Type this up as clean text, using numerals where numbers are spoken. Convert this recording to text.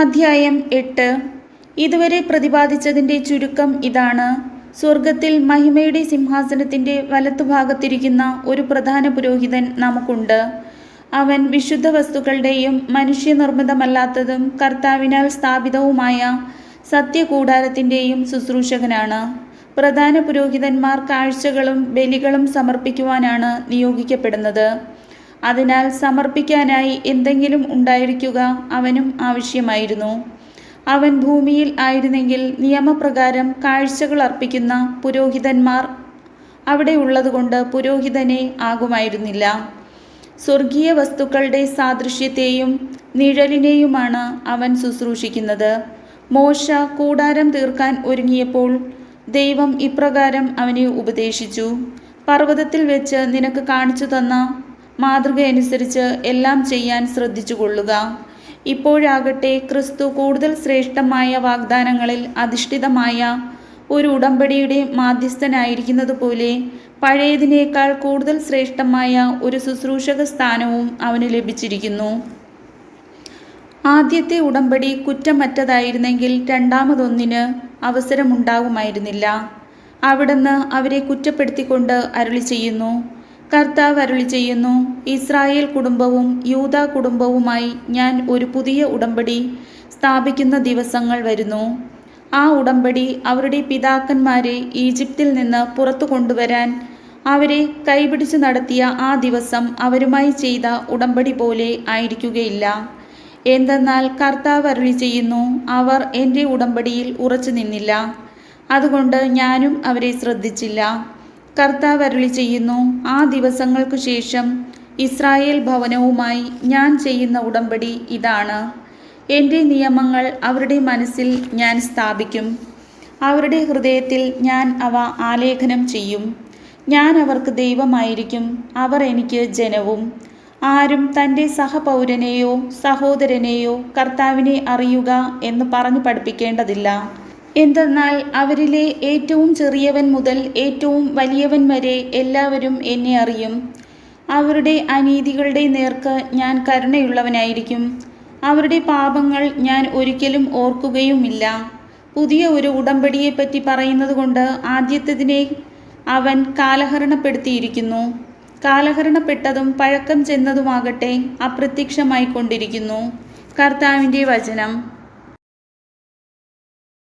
അധ്യായം 8. ഇതുവരെ പ്രതിപാദിച്ചതിൻ്റെ ചുരുക്കം ഇതാണ്. സ്വർഗത്തിൽ മഹിമയുടെ സിംഹാസനത്തിൻ്റെ വലത്തുഭാഗത്തിരിക്കുന്ന ഒരു പ്രധാന പുരോഹിതൻ നമുക്കുണ്ട്. അവൻ വിശുദ്ധ വസ്തുക്കളുടെയും മനുഷ്യനിർമ്മിതമല്ലാത്തതും കർത്താവിനാൽ സ്ഥാപിതവുമായ സത്യകൂടാരത്തിൻ്റെയും ശുശ്രൂഷകനാണ്. പ്രധാന പുരോഹിതന്മാർ കാഴ്ചകളും ബലികളും സമർപ്പിക്കുവാനാണ് നിയോഗിക്കപ്പെടുന്നത്. അതിനാൽ സമർപ്പിക്കാനായി എന്തെങ്കിലും ഉണ്ടായിരിക്കുക അവനും ആവശ്യമായിരുന്നു. അവൻ ഭൂമിയിൽ ആയിരുന്നെങ്കിൽ നിയമപ്രകാരം കാഴ്ചകൾ അർപ്പിക്കുന്ന പുരോഹിതന്മാർ അവിടെ ഉള്ളതുകൊണ്ട് പുരോഹിതനെ ആകുമായിരുന്നില്ല. സ്വർഗീയ വസ്തുക്കളുടെ സാദൃശ്യത്തെയും നിഴലിനെയുമാണ് അവൻ ശുശ്രൂഷിക്കുന്നത്. മോശ കൂടാരം തീർക്കാൻ ഒരുങ്ങിയപ്പോൾ ദൈവം ഇപ്രകാരം അവനെ ഉപദേശിച്ചു: പർവ്വതത്തിൽ വെച്ച് നിനക്ക് കാണിച്ചു തന്ന മാതൃകയനുസരിച്ച് എല്ലാം ചെയ്യാൻ ശ്രദ്ധിച്ചുകൊള്ളുക. ഇപ്പോഴാകട്ടെ ക്രിസ്തു കൂടുതൽ ശ്രേഷ്ഠമായ വാഗ്ദാനങ്ങളിൽ അധിഷ്ഠിതമായ ഒരു ഉടമ്പടിയുടെ മാധ്യസ്ഥനായിരിക്കുന്നത് പോലെ പഴയതിനേക്കാൾ കൂടുതൽ ശ്രേഷ്ഠമായ ഒരു ശുശ്രൂഷക സ്ഥാനവും അവന് ലഭിച്ചിരിക്കുന്നു. ആദ്യത്തെ ഉടമ്പടി കുറ്റമറ്റതായിരുന്നെങ്കിൽ രണ്ടാമതൊന്നിന് അവസരമുണ്ടാകുമായിരുന്നില്ല. അവിടുന്ന് അവരെ കുറ്റപ്പെടുത്തിക്കൊണ്ട് അരുളി ചെയ്യുന്നു: കർത്താവ് അരുളി ചെയ്യുന്നു, ഇസ്രായേൽ കുടുംബവും യൂദാ കുടുംബവുമായി ഞാൻ ഒരു പുതിയ ഉടമ്പടി സ്ഥാപിക്കുന്ന ദിവസങ്ങൾ വരുന്നു. ആ ഉടമ്പടി അവരുടെ പിതാക്കന്മാരെ ഈജിപ്തിൽ നിന്ന് പുറത്തു കൊണ്ടുവരാൻ അവരെ കൈപിടിച്ച് നടത്തിയ ആ ദിവസം അവരുമായി ചെയ്ത ഉടമ്പടി പോലെ ആയിരിക്കുകയില്ല. എന്തെന്നാൽ കർത്താവ് അരുളി ചെയ്യുന്നു, അവർ എൻ്റെ ഉടമ്പടിയിൽ ഉറച്ചു നിന്നില്ല, അതുകൊണ്ട് ഞാനും അവരെ ശ്രദ്ധിച്ചില്ല. കർത്താവ് അരുളി ചെയ്യുന്നു, ആ ദിവസങ്ങൾക്കു ശേഷം ഇസ്രായേൽ ഭവനവുമായി ഞാൻ ചെയ്യുന്ന ഉടമ്പടി ഇതാണ്: എൻ്റെ നിയമങ്ങൾ അവരുടെ മനസ്സിൽ ഞാൻ സ്ഥാപിക്കും, അവരുടെ ഹൃദയത്തിൽ ഞാൻ അവ ആലേഖനം ചെയ്യും. ഞാൻ അവർക്ക് ദൈവമായിരിക്കും, അവർ എനിക്ക് ജനവും. ആരും തൻ്റെ സഹപൗരനെയോ സഹോദരനെയോ കർത്താവിനെ അറിയുക എന്ന് പറഞ്ഞു പഠിപ്പിക്കേണ്ടതില്ല. എന്തെന്നാൽ അവരിലെ ഏറ്റവും ചെറിയവൻ മുതൽ ഏറ്റവും വലിയവൻ വരെ എല്ലാവരും എന്നെ അറിയും. അവരുടെ അനീതികളുടെ നേർക്ക് ഞാൻ കരുണയുള്ളവനായിരിക്കും, അവരുടെ പാപങ്ങൾ ഞാൻ ഒരിക്കലും ഓർക്കുകയുമില്ല. പുതിയ ഒരു ഉടമ്പടിയെപ്പറ്റി പറയുന്നത് കൊണ്ട് ആദ്യത്തേതിനെ അവൻ കാലഹരണപ്പെടുത്തിയിരിക്കുന്നു. കാലഹരണപ്പെട്ടതും പഴക്കം ചെന്നതുമാകട്ടെ അപ്രത്യക്ഷമായിക്കൊണ്ടിരിക്കുന്നു. കർത്താവിൻ്റെ വചനം.